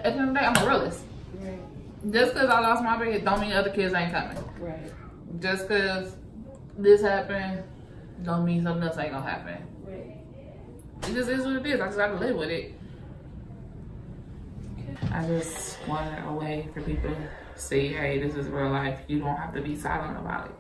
at the end of the day, I'm a realist. Right. Just because I lost my baby don't mean other kids ain't coming. Right. Just because this happened don't mean something else ain't gonna happen. Right. It just is what it is. I just gotta live with it. I just wanted a way for people to see, hey, this is real life. You don't have to be silent about it.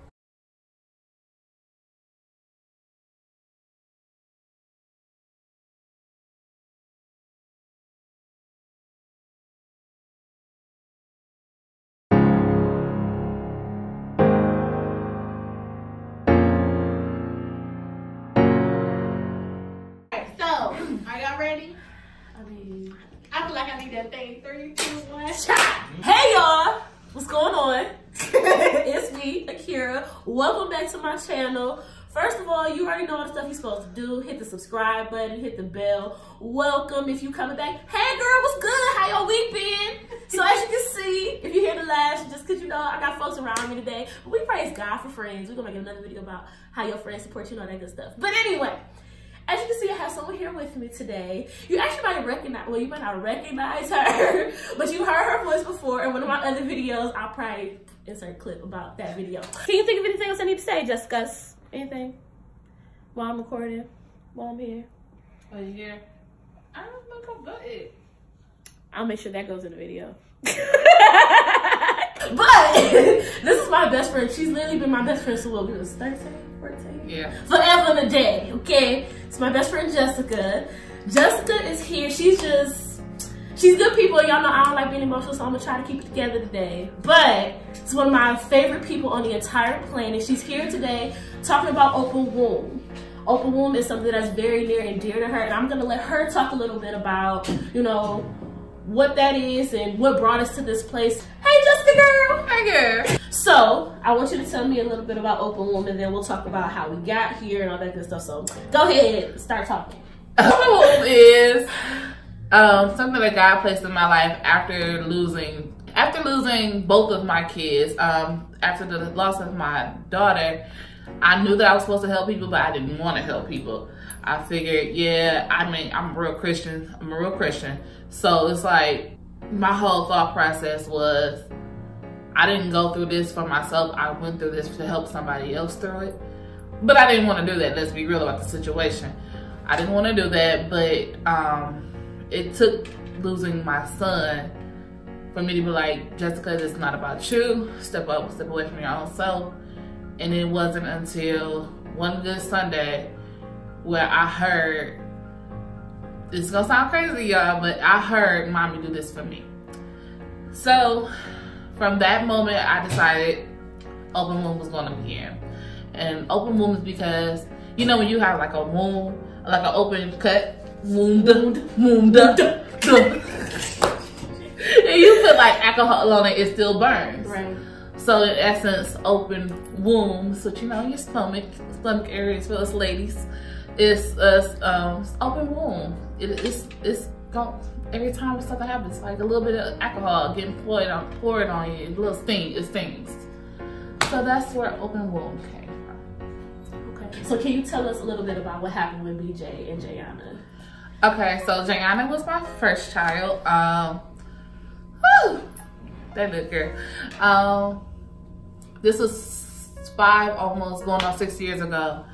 Are y'all ready? I feel like I need that thing. 3, 2, 1. Hey y'all, what's going on? It's me, Akira. Welcome back to my channel. First of all, you already know all the stuff you're supposed to do. Hit the subscribe button, hit the bell. Welcome if you coming back. Hey girl, what's good? How your week been? So as you can see, if you hear the laughs, just cause you know I got folks around me today. But we praise God for friends. We're gonna make another video about how your friends support you and all that good stuff. But anyway, as you can see, I have someone here with me today. You actually might recognize, well, you might not recognize her, but you heard her voice before in one of my other videos. I'll probably insert a clip about that video. Can you think of anything else I need to say, Jessica? Anything? While I'm recording? While I'm here? Oh, you here? I don't know about it. I'll make sure that goes in the video. But this is my best friend. She's literally been my best friend since what, we was 13, 14? Yeah. Forever and a day, okay? It's my best friend, Jessica. Jessica is here. She's good people. Y'all know I don't like being emotional, so I'm gonna try to keep it together today. But it's one of my favorite people on the entire planet. She's here today talking about open womb. Open womb is something that's very near and dear to her, and I'm gonna let her talk a little bit about, you know, what that is and what brought us to this place. Hey, Jessica girl. Hey, girl. So I want you to tell me a little bit about Open Womb, and then we'll talk about how we got here and all that good stuff. So go ahead, start talking. Open Womb is something that God placed in my life after losing both of my kids. After the loss of my daughter, I knew that I was supposed to help people, but I didn't want to help people. I figured, yeah, I mean, I'm a real Christian. So it's like my whole thought process was, I didn't go through this for myself. I went through this to help somebody else through it. But I didn't want to do that. Let's be real about the situation. I didn't want to do that, but it took losing my son for me to be like, Jessica, this is not about you. Step up, step away from your own self. And it wasn't until one good Sunday where I heard, it's gonna sound crazy, y'all, but I heard mommy do this for me. So from that moment, I decided Open Womb was gonna begin. And Open Womb is because, you know, when you have like a womb, like an open cut, wound, and you put like alcohol on it, it still burns. Right. So in essence, open womb, so you know, your stomach areas for us ladies, it's open womb. It's gone. Every time something happens, like a little bit of alcohol getting poured on you, a little sting, it stings. So that's where Open Womb came from. Okay. So can you tell us a little bit about what happened with BJ and Jayana? Okay, so Jayana was my first child. That little girl. This was 5, almost going on 6 years ago.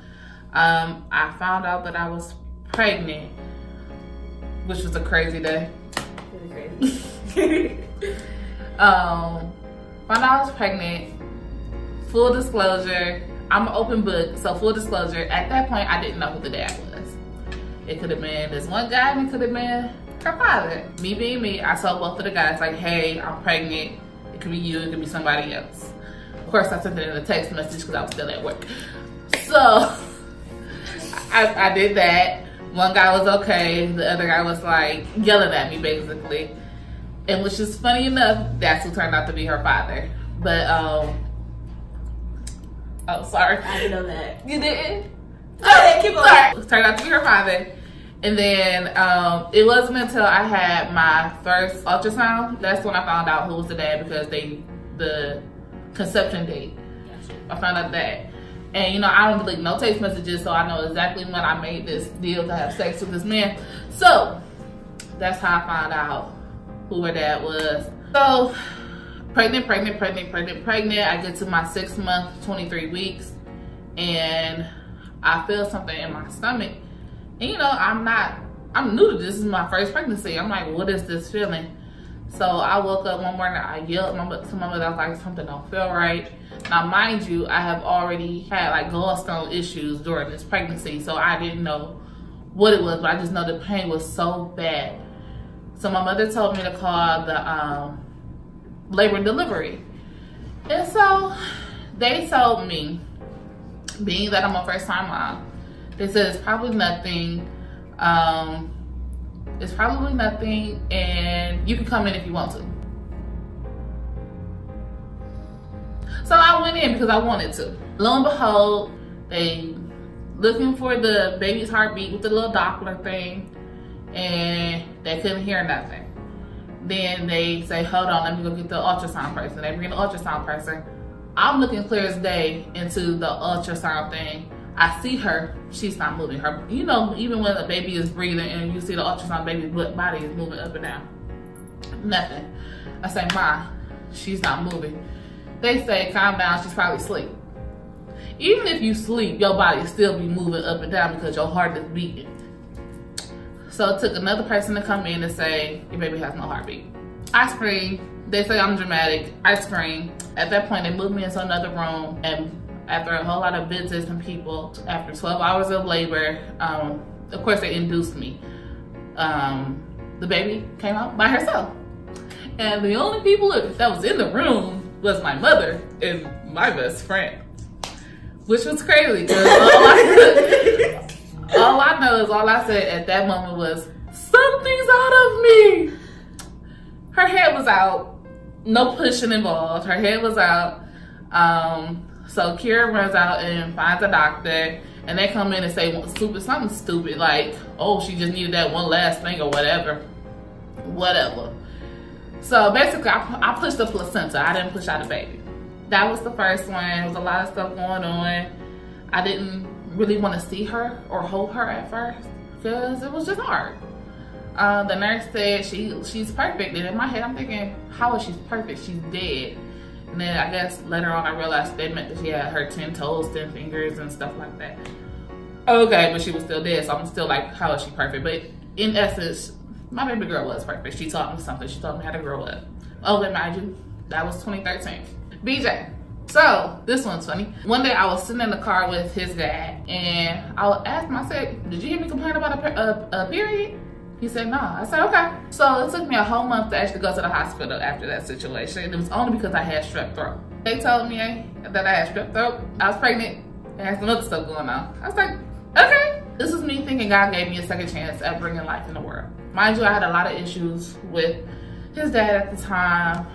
I found out that I was pregnant, which was a crazy day. Really crazy. Found out I was pregnant. Full disclosure, I'm an open book, so full disclosure, at that point I didn't know who the dad was. It could have been this one guy, and it could have been her father. Me being me, I told both of the guys, like, hey, I'm pregnant. It could be you, it could be somebody else. Of course, I sent it in a text message because I was still at work. So I did that. One guy was okay. The other guy was like yelling at me basically. And which is funny enough, that's who turned out to be her father. But, oh, sorry. I didn't know that. You didn't? Oh, keep on. Sorry. Turned out to be her father. And then it wasn't until I had my first ultrasound, that's when I found out who was the dad, because the conception date. Gotcha. I found out that. And you know, I don't delete no text messages, so I know exactly when I made this deal to have sex with this man. So that's how I found out who her dad was. So pregnant. I get to my 6 month, 23 weeks, and I feel something in my stomach. And you know, I'm new to this. This is my first pregnancy. I'm like, what is this feeling? So I woke up one morning, I yelled to my mother, I was like, something don't feel right. Now, mind you, I have already had like gallstone issues during this pregnancy, so I didn't know what it was, but I just know the pain was so bad. So my mother told me to call the labor and delivery. And so they told me, being that I'm a first time mom, they said it's probably nothing. It's probably nothing, and you can come in if you want to. So I went in because I wanted to. Lo and behold, they looking for the baby's heartbeat with the little Doppler thing, and they couldn't hear nothing. Then they say, hold on, let me go get the ultrasound person. They bring the ultrasound person. I'm looking clear as day into the ultrasound thing. I see her, she's not moving. Her, you know, even when a baby is breathing and you see the ultrasound, baby's body is moving up and down. Nothing. I say, Ma, she's not moving. They say, calm down, she's probably asleep. Even if you sleep, your body still be moving up and down because your heart is beating. So it took another person to come in and say, your baby has no heartbeat. I scream. They say I'm dramatic. I scream. At that point, they moved me into another room, and after a whole lot of visits and people, after 12 hours of labor, of course they induced me. The baby came out by herself. And the only people that was in the room was my mother and my best friend. Which was crazy, because all I know is all I said at that moment was, something's out of me. Her head was out, no pushing involved, her head was out. So Kira runs out and finds a doctor, and they come in and say something stupid like, oh, she just needed that one last thing or whatever. So basically, I pushed the placenta. I didn't push out the baby. That was the first one. There was a lot of stuff going on. I didn't really want to see her or hold her at first because it was just hard. The nurse said she's perfect, and in my head I'm thinking, how is she perfect? She's dead. And then I guess later on I realized they meant that she had her 10 toes, 10 fingers and stuff like that. Okay, but she was still dead, so I'm still like, how is she perfect? But in essence, my baby girl was perfect. She taught me something. She taught me how to grow up. Oh, imagine, that was 2013. BJ. So, this one's funny. One day I was sitting in the car with his dad, and I asked him, I said, did you hear me complain about a period? He said, no. I said, okay. So it took me a whole month to actually go to the hospital after that situation. And it was only because I had strep throat. They told me that I had strep throat. I was pregnant and had some other stuff going on. I was like, okay. This was me thinking God gave me a second chance at bringing life in the world. Mind you, I had a lot of issues with his dad at the time.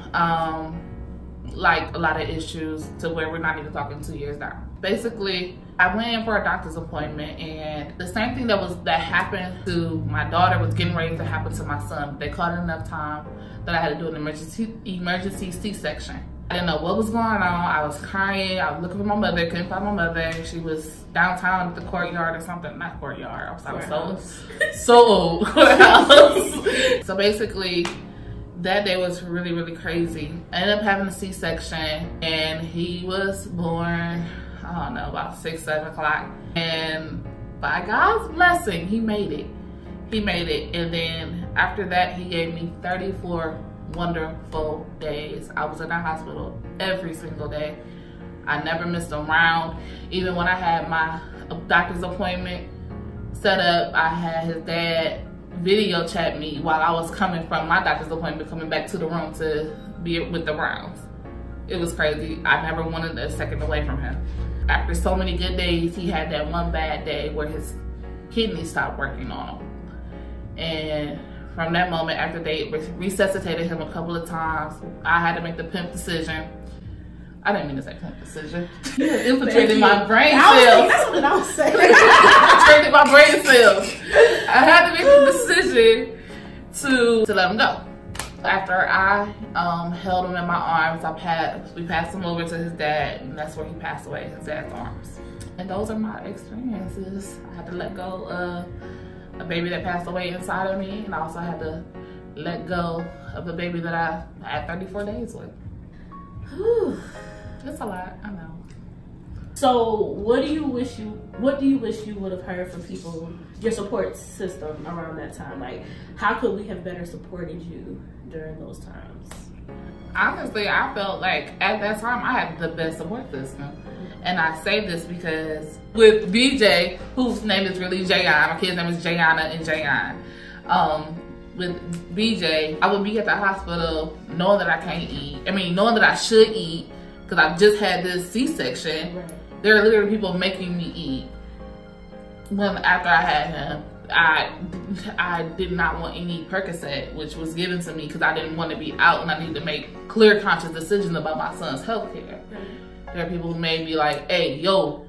Like a lot of issues to where we're not even talking 2 years down. Basically, I went in for a doctor's appointment, and the same thing that happened to my daughter was getting ready to happen to my son. They called it enough time that I had to do an emergency C-section. I didn't know what was going on. I was crying. I was looking for my mother. Couldn't find my mother. She was downtown at the courtyard or something. Not courtyard. I was so old. So basically, that day was really, really crazy. I ended up having a C-section, and he was born, I don't know, about 6, 7 o'clock. And by God's blessing, he made it. He made it. And then after that, he gave me 34 wonderful days. I was in the hospital every single day. I never missed a round. Even when I had my doctor's appointment set up, I had his dad video chat me while I was coming from my doctor's appointment, coming back to the room to be with the rounds. It was crazy. I never wanted a second away from him. After so many good days, he had that one bad day where his kidneys stopped working on him. And from that moment, after they resuscitated him a couple of times, I had to make the pimp decision. I didn't mean to say pimp decision. Infiltrated my brain cells. That's what I was saying. Infiltrated my brain cells. I had to make the decision to let him go. After I held him in my arms, we passed him over to his dad, and that's where he passed away, his dad's arms. And those are my experiences. I had to let go of a baby that passed away inside of me, and I also had to let go of a baby that I had 34 days with. Whew. It's a lot, I know. So what do you wish you would have heard from people, your support system around that time? Like, how could we have better supported you during those times? Honestly, I felt like at that time I had the best support system. And I say this because with BJ, whose name is really Jayon, my kid's name is Jayana and Jayon. With BJ, I would be at the hospital knowing that I can't eat. I mean, knowing that I should eat because I just had this C-section. Right. There are literally people making me eat. When after I had him, I did not want any Percocet, which was given to me because I didn't want to be out and I needed to make clear, conscious decisions about my son's health care. Right. There are people who made me like, hey, yo,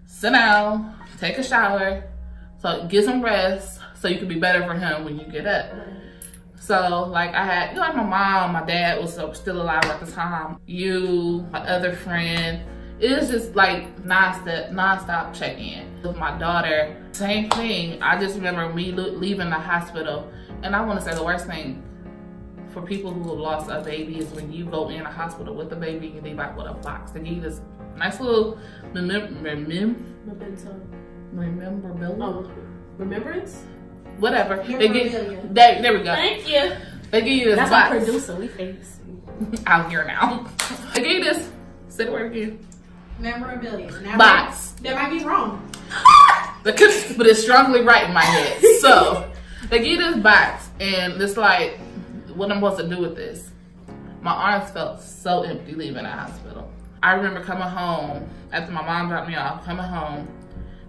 sit down, take a shower, so get some rest so you can be better for him when you get up. Right. So like I had, you know, like my mom, my dad was still alive at the time. You, my other friend, it was just like non-stop check-in. With my daughter, same thing. I just remember me leaving the hospital, and I want to say the worst thing for people who have lost a baby is when you go in a hospital with a baby and they like with a box. They give you this nice little remembrance. Whatever. There we go. Thank you. They give you this That's box. our producer. We famous. Out here now. They give you this. Say the word again. Memorabilia. Now Box. That might be wrong. But it's strongly right in my head. So they give you this box, and it's like, what I'm supposed to do with this? My arms felt so empty leaving the hospital. I remember coming home after my mom dropped me off, coming home,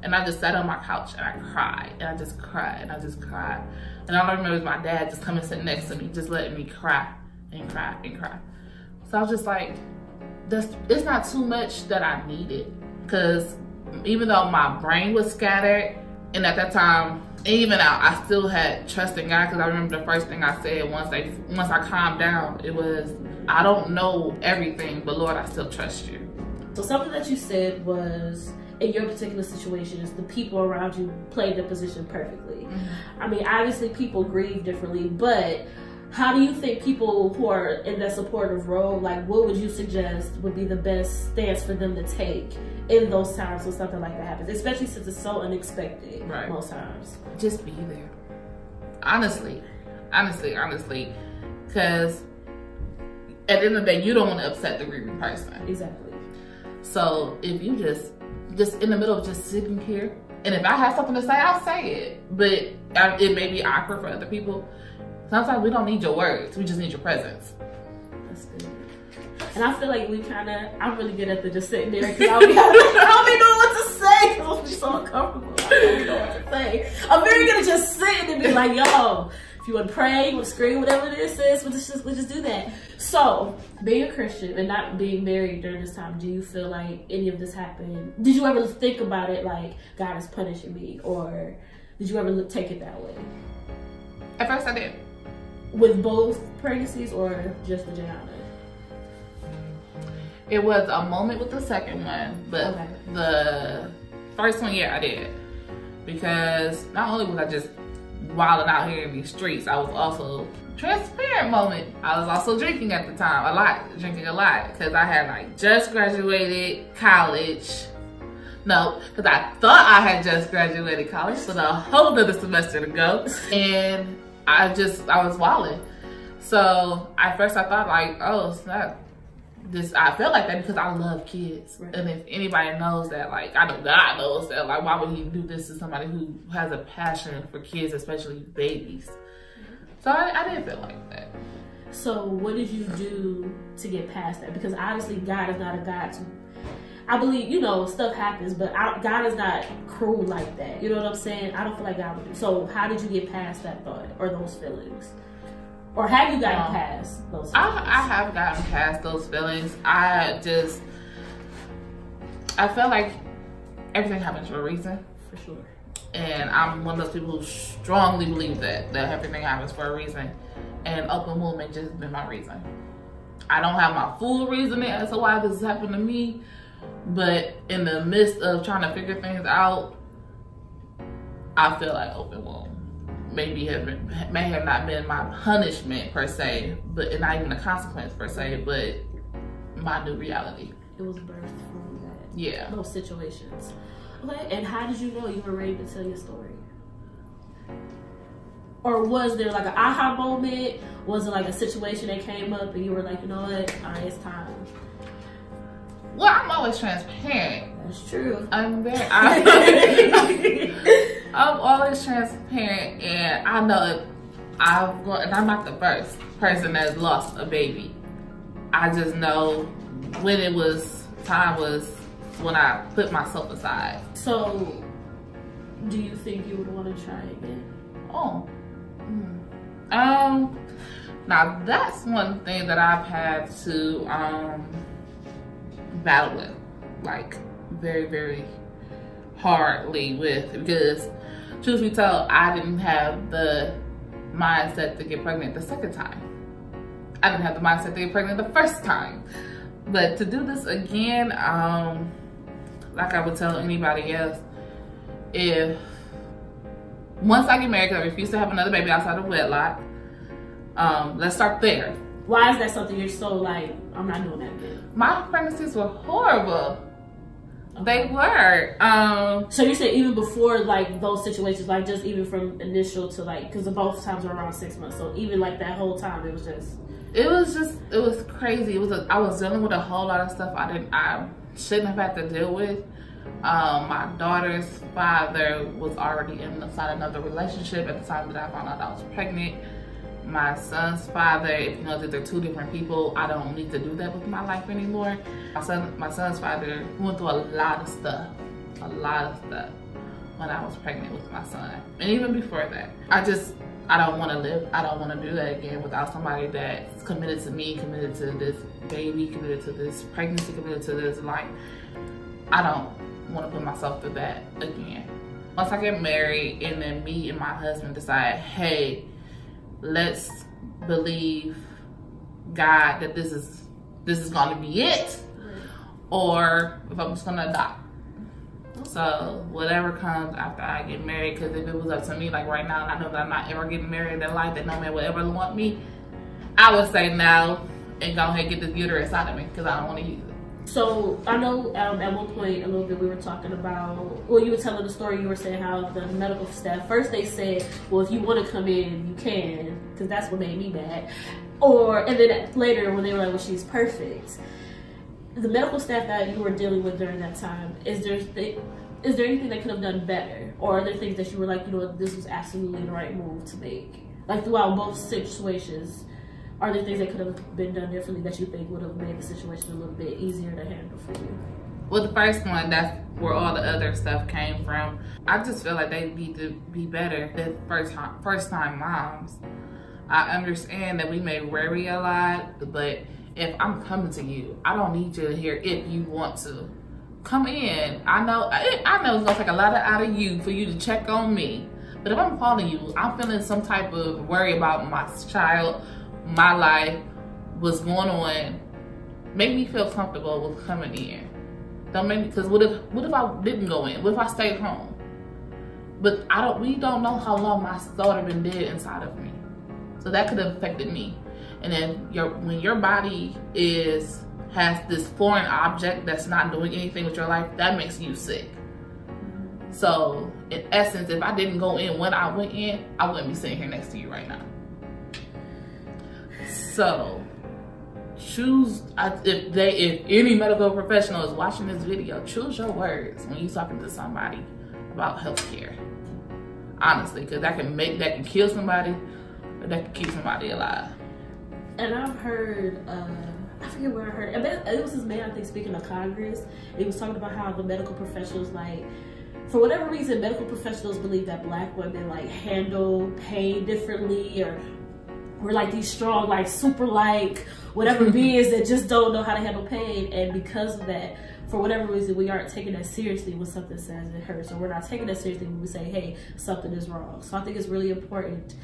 and I just sat on my couch and I cried, and I just cried, and I just cried. And all I remember is my dad just coming sitting next to me, just letting me cry and cry and cry. So I was just like, it's not too much that I needed, because even though my brain was scattered, and at that time, even out, I still had trust in God, because I remember the first thing I said once I calmed down, it was, I don't know everything, but Lord, I still trust you. So something that you said was, in your particular situation, is the people around you played their position perfectly. Mm-hmm. I mean, obviously people grieve differently, but how do you think people who are in that supportive role, like what would you suggest would be the best stance for them to take in those times when something like that happens, especially since it's so unexpected? Right. Most times. Just be there. Honestly, because at the end of the day, you don't want to upset the grieving person. Exactly. So if you just in the middle of just sitting here, and if I have something to say, I'll say it, but it may be awkward for other people. Sometimes we don't need your words, we just need your presence. That's good. And I feel like I'm really good at just sitting there, because I don't be knowing what to say, because I'm so uncomfortable. I don't be knowing what to say. I'm very good at just sitting and be like, yo, if you want to pray, you want to scream, whatever it is, we'll just do that. So, being a Christian and not being married during this time, do you feel like any of this happened? Did you ever think about it like God is punishing me, or did you ever take it that way? At first I did. With both pregnancies or just with Jayana? It was a moment with the second one, but okay. The first one, yeah, I did. Because not only was I just wilding out here in these streets, I was also transparent moment. I was also drinking at the time, drinking a lot, because I had like just graduated college. No, because I thought I had just graduated college, so a whole nother semester to go. And I was wilding. So at first I thought like, oh, it's not this. I felt like that because I love kids. Right. And if anybody knows that, like, I know God knows that, like, why would he do this to somebody who has a passion for kids, especially babies? So I didn't feel like that. So what did you do to get past that? Because obviously God is not a God to, I believe, you know, stuff happens, but God is not cruel like that. You know what I'm saying? I don't feel like God would do. So how did you get past that thought or those feelings? Or have you gotten past those feelings? I have gotten past those feelings. I felt like everything happens for a reason. For sure. And I'm one of those people who strongly believe that everything happens for a reason. And Openwomb has just been my reason. I don't have my full reasoning as to why this has happened to me, but in the midst of trying to figure things out, I feel like Openwomb may have not been my punishment per se, but not even a consequence per se, but my new reality. It was birthed from that. Yeah. Those situations. Okay, and how did you know you were ready to tell your story? Or was there like an aha moment? Was it like a situation that came up and you were like, you know what, all right, it's time? Well, I'm always transparent. That's true. I'm always transparent, and I know and I'm not the first person that's lost a baby. I just know when time was when I put myself aside. So, do you think you would want to try again? Oh. Now that's one thing that I've had to battle with, like very, very hardly with, because truth be told, I didn't have the mindset to get pregnant the second time. I didn't have the mindset to get pregnant the first time. But to do this again, like I would tell anybody else, if once I get married, because I refuse to have another baby outside of wedlock, let's start there. Why is that something you're so like, I'm not doing that again? My pregnancies were horrible. Okay. They were. So you said even before like those situations, like just even from initial to like, because both times were around 6 months. So even like that whole time, it was crazy. I was dealing with a whole lot of stuff I shouldn't have had to deal with. My daughter's father was already inside another relationship at the time that I found out I was pregnant. My son's father, if you know that they're two different people, I don't need to do that with my life anymore. My son's father went through a lot of stuff when I was pregnant with my son. And even before that, I don't want to live. I don't want to do that again without somebody that's committed to me, committed to this baby, committed to this pregnancy, committed to this life. I don't want to put myself through that again. Once I get married and then me and my husband decide, hey, let's believe God that this is going to be it, or if I'm just going to adopt. So whatever comes after I get married, because if it was up to me, like right now, I know that I'm not ever getting married in life, that no man will ever want me, I would say no and go ahead and get this uterus out of me, because I don't want to use it. So I know at one point a little bit we were talking about, well, you were telling the story, you were saying how the medical staff, first they said, well, if you want to come in, you can, because that's what made me mad. And then later when they were like, well, she's perfect. The medical staff that you were dealing with during that time, is there anything they could have done better? Or are there things that you were like, you know, this was absolutely the right move to make? Like throughout both situations, are there things that could have been done differently that you think would have made the situation a little bit easier to handle for you? Well, the first one, that's where all the other stuff came from. I just feel like they need to be better than first time moms. I understand that we may worry a lot, but if I'm coming to you, I don't need you to hear if you want to. Come in. I know it's gonna take a lot out of you for you to check on me. But if I'm calling you, I'm feeling some type of worry about my child, my life, what's going on. Make me feel comfortable with coming in. Don't make me, because what if I didn't go in? What if I stayed home? But we don't know how long my daughter been dead inside of me. So that could have affected me. And then when your body has this foreign object that's not doing anything with your life, that makes you sick. So in essence, if I didn't go in when I went in, I wouldn't be sitting here next to you right now. So choose, if any medical professional is watching this video, choose your words when you're talking to somebody about healthcare. Honestly, because that can kill somebody, or that can keep somebody alive. And I've heard, I forget where I heard it. It was this man, I think, speaking to Congress. He was talking about how the medical professionals, like, for whatever reason, medical professionals believe that Black women like handle pain differently, or we're like these strong, like super like whatever beings that just don't know how to handle pain. And because of that, for whatever reason, we aren't taking that seriously when something says it hurts, or we're not taking that seriously when we say, hey, something is wrong. So I think it's really important,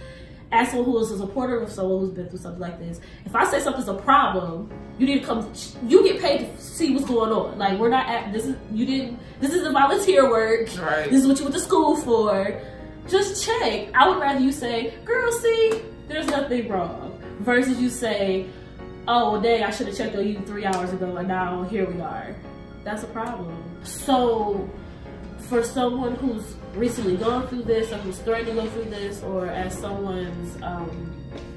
as someone who is a supporter of someone who's been through something like this, if I say something's a problem, you need to come, you get paid to see what's going on. Like, we're not at, this is the volunteer work. Right. This is what you went to school for. just check. I would rather you say, girl, see, there's nothing wrong, versus you say, oh, well, dang, I should have checked on you 3 hours ago, and now here we are. That's a problem. So for someone who's recently gone through this, or who's starting to go through this, or as someone's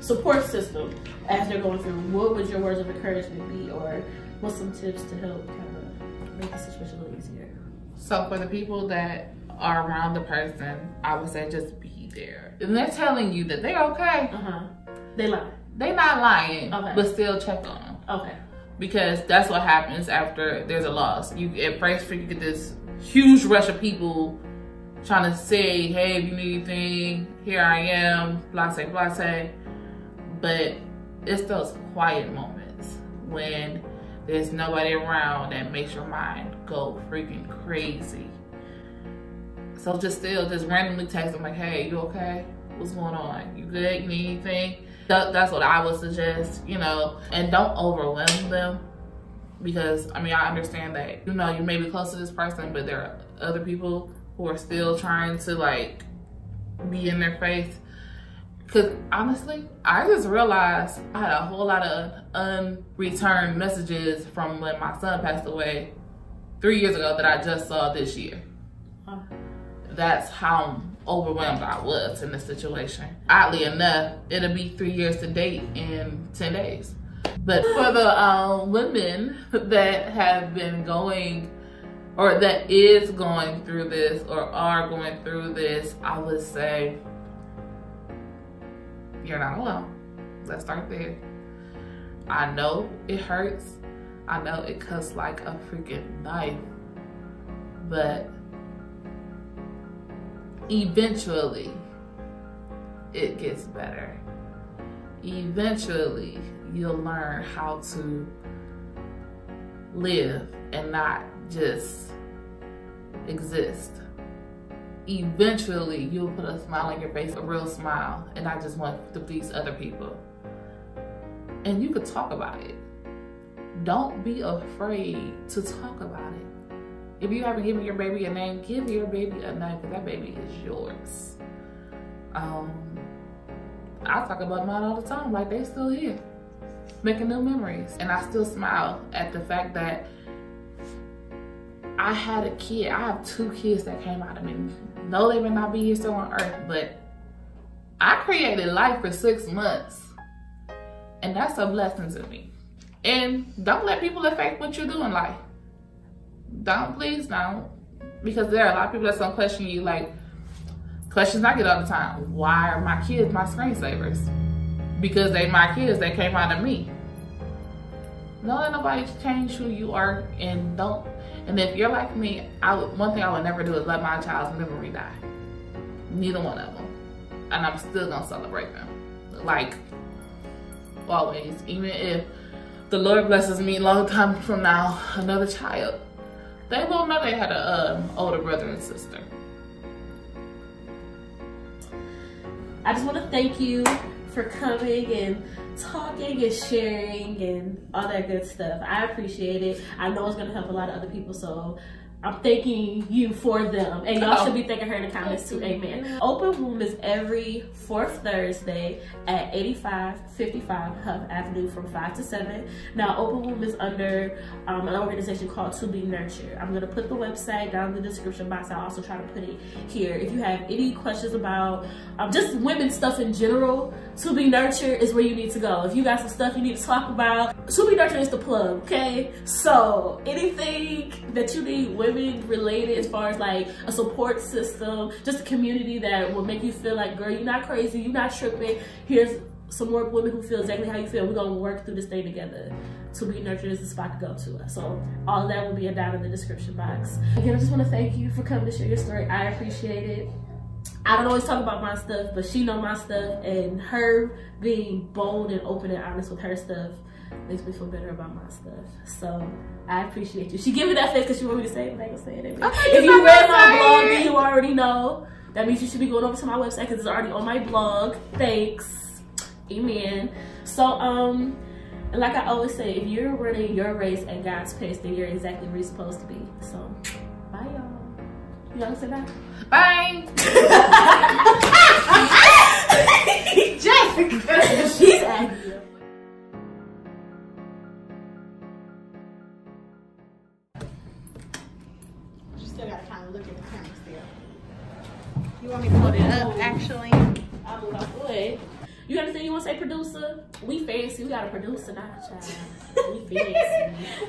support system as they're going through, what would your words of encouragement be, or what's some tips to help kind of make the situation a little easier? So for the people that are around the person, I would say just be there. And they're telling you that they're okay. They lie. They're not lying, Okay. but still check on them. Okay. Because that's what happens after there's a loss. At first you get this huge rush of people trying to say, hey, if you need anything, here I am, blase, blase. But it's those quiet moments when there's nobody around that makes your mind go freaking crazy. So just randomly text them like, hey, you okay? What's going on? You good? You need anything? That's what I would suggest, you know, and don't overwhelm them, because I mean, I understand that, you know, you may be close to this person, but there are other people who are still trying to like be in their face. Cause honestly, I just realized I had a whole lot of unreturned messages from when my son passed away 3 years ago that I just saw this year. That's how overwhelmed I was in the situation. Oddly enough, it'll be 3 years to date in 10 days. But for the women that have been going, or that is going through this, or are going through this, I would say, you're not alone. Let's start there. I know it hurts. I know it cuts like a freaking knife, but eventually it gets better. Eventually you'll learn how to live and not just exist. Eventually you'll put a smile on your face, a real smile, and not just want to please other people. And you could talk about it. Don't be afraid to talk about it. If you haven't given your baby a name, give your baby a name, because that baby is yours. I talk about mine all the time, like they still here, making new memories. And I still smile at the fact that I had a kid. I have 2 kids that came out of me. No, they may not be here still on earth, but I created life for 6 months. And that's a blessing to me. And don't let people affect what you do in life. Please don't. Because there are a lot of people that's gonna question you, like, questions I get all the time. Why are my kids my screensavers? Because they my kids, they came out of me. Don't let nobody change who you are, and don't. And if you're like me, one thing I would never do is let my child's memory die. Neither one of them. And I'm still gonna celebrate them. Like, always. Even if the Lord blesses me a long time from now, another child, they will know they had an older brother and sister. I just want to thank you for coming and talking and sharing and all that good stuff. I appreciate it. I know it's going to help a lot of other people, so I'm thanking you for them. And y'all should be thanking her in the comments too. Amen. Openwomb is every 4th Thursday at 8555 Hough Avenue from 5 to 7. Now, Openwomb is under an organization called To Be Nurtured. I'm going to put the website down in the description box. I'll also try to put it here. If you have any questions about just women's stuff in general, To Be Nurtured is where you need to go. If you got some stuff you need to talk about, To Be Nurtured is the plug, okay? So anything that you need women related, as far as like a support system, just a community that will make you feel like, girl, you're not crazy, you're not tripping. Here's some more women who feel exactly how you feel. We're gonna work through this thing together. To Be Nurtured is the spot to go to. So all of that will be down in the description box. Again, I just want to thank you for coming to share your story. I appreciate it. I don't always talk about my stuff, but she know my stuff, and her being bold and open and honest with her stuff makes me feel better about my stuff. So I appreciate you. She give me that face because she want me to say it, but I ain't gonna say it. Okay, if you read my blog, then you already know. That means you should be going over to my website because it's already on my blog. Thanks. Amen. So, and like I always say, if you're running your race at God's pace, then you're exactly where you're supposed to be. So, bye y'all. You gotta say bye? Bye. Jessica. She's acting. You still gotta kind of look at the camera still. You want me to hold it up, actually? I would. You understand? You want to say producer? We fancy. We got a producer now, child. We fancy.